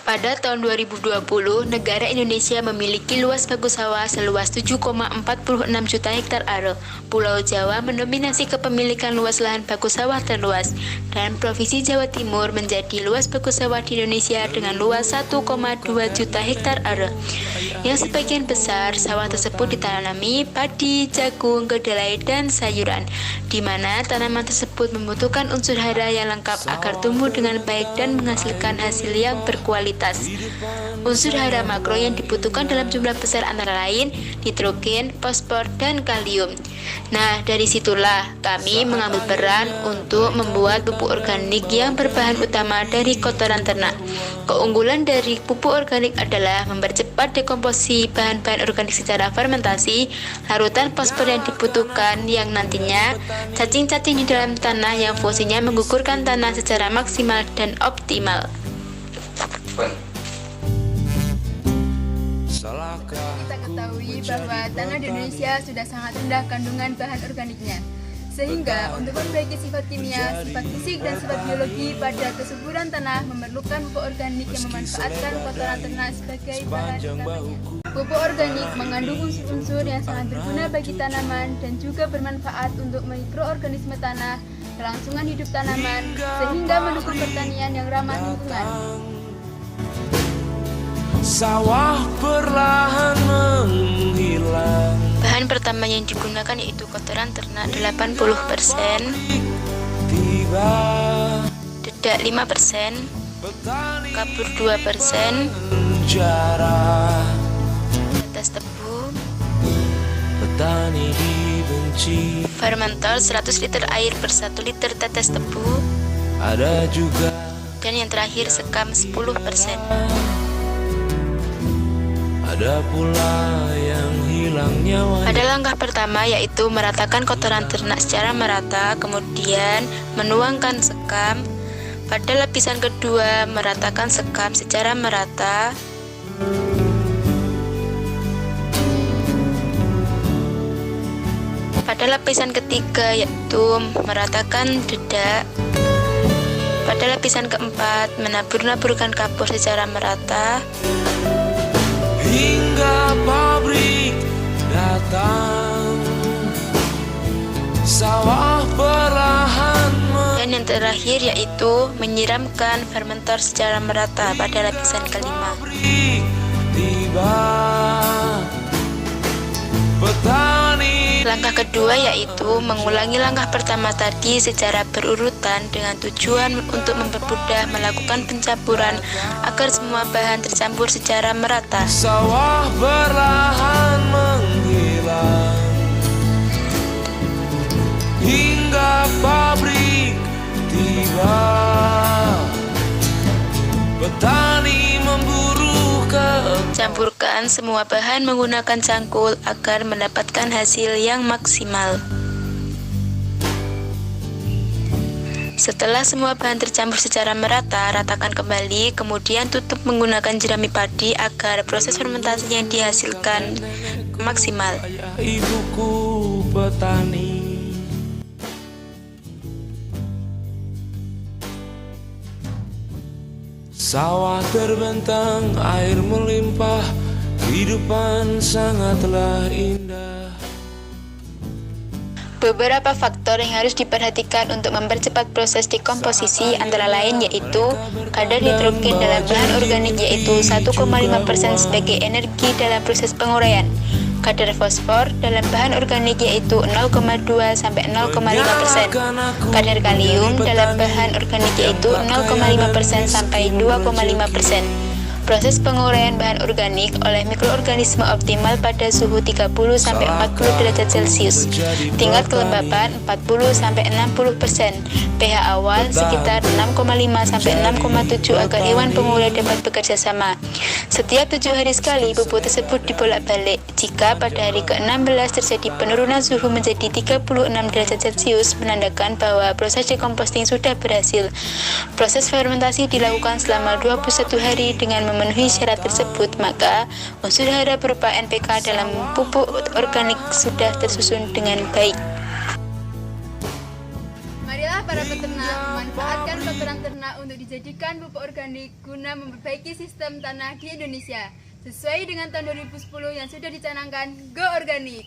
Pada tahun 2020, negara Indonesia memiliki luas baku sawah seluas 7,46 juta hektar are. Pulau Jawa mendominasi kepemilikan luas lahan baku sawah terluas, dan Provinsi Jawa Timur menjadi luas baku sawah di Indonesia dengan luas 1,2 juta hektar are. Yang sebagian besar sawah tersebut ditanami padi, jagung, kedelai, dan sayuran, di mana tanaman tersebut membutuhkan unsur hara yang lengkap agar tumbuh dengan baik dan menghasilkan hasil yang berkualitas. Unsur hara makro yang dibutuhkan dalam jumlah besar antara lain nitrogen, fosfor, dan kalium. Nah, dari situlah kami mengambil peran untuk membuat pupuk organik yang berbahan utama dari kotoran ternak. Keunggulan dari pupuk organik adalah mempercepat dekomposisi bahan-bahan organik secara fermentasi, larutan fosfor yang dibutuhkan yang nantinya cacing-cacing di dalam tanah yang fungsinya menggugurkan tanah secara maksimal dan optimal. Kita ketahui bahwa tanah di Indonesia sudah sangat rendah kandungan bahan organiknya, sehingga untuk memperbaiki sifat kimia, sifat fisik, dan sifat biologi pada kesuburan tanah memerlukan pupuk organik yang memanfaatkan kotoran ternak sebagai bahan utamanya. Pupuk organik mengandung unsur-unsur yang sangat berguna bagi tanaman dan juga bermanfaat untuk mikroorganisme tanah, kelangsungan hidup tanaman, sehingga mendukung pertanian yang ramah lingkungan. Sawah perlahan menghilang. Bahan pertama yang digunakan yaitu kotoran ternak 80%, dedak 5%, kapur 2%, tetes tebu, petani dibenci. fermentor 100 liter air per 1 liter tetes tebu, Ada juga dan yang terakhir sekam 10%. ada pula yang hilang nyawa. Pada langkah pertama yaitu meratakan kotoran ternak secara merata, kemudian menuangkan sekam. Pada lapisan kedua meratakan sekam secara merata. Pada lapisan ketiga yaitu meratakan dedak. Pada lapisan keempat menabur-naburkan kapur secara merata. Hingga pabrik datang, sawah perlahan Dan yang terakhir yaitu menyiramkan fermentor secara merata pada lapisan kelima. tiba. Petani Langkah kedua yaitu mengulangi langkah pertama tadi secara berurutan dengan tujuan untuk mempermudah melakukan pencampuran agar semua bahan tercampur secara merata. sawah perlahan menghilang hingga pabrik tiba. Petani memburu ke Campurkan semua bahan menggunakan cangkul agar mendapatkan hasil yang maksimal. Setelah semua bahan tercampur secara merata, ratakan kembali, kemudian tutup menggunakan jerami padi agar proses fermentasi yang dihasilkan maksimal. ayah ibuku petani. Sawah terbentang, air melimpah, kehidupan sangatlah indah. Beberapa faktor yang harus diperhatikan untuk mempercepat proses dekomposisi antara lain yaitu kadar nitrogen dalam bahan organik yaitu 1,5% sebagai energi dalam proses penguraian, kadar fosfor dalam bahan organik yaitu 0,2 sampai 0,5%, kadar kalium dalam bahan organik yaitu 0,5% sampai 2,5%. Proses penguraian bahan organik oleh mikroorganisme optimal pada suhu 30 sampai 40 derajat Celcius. Tingkat kelembapan 40 sampai 60%. pH awal sekitar 6,5 sampai 6,7 agar hewan pengurai dapat bekerja sama. Setiap 7 hari sekali pupuk tersebut dibolak-balik. Jika pada hari ke-16 terjadi penurunan suhu menjadi 36 derajat Celcius, menandakan bahwa proses dekomposting sudah berhasil. Proses fermentasi dilakukan selama 21 hari dengan memenuhi syarat tersebut, maka unsur hara berupa NPK dalam pupuk organik sudah tersusun dengan baik. Marilah para peternak memanfaatkan kotoran ternak untuk dijadikan pupuk organik guna memperbaiki sistem tanah di Indonesia sesuai dengan tahun 2010 yang sudah dicanangkan Go Organik.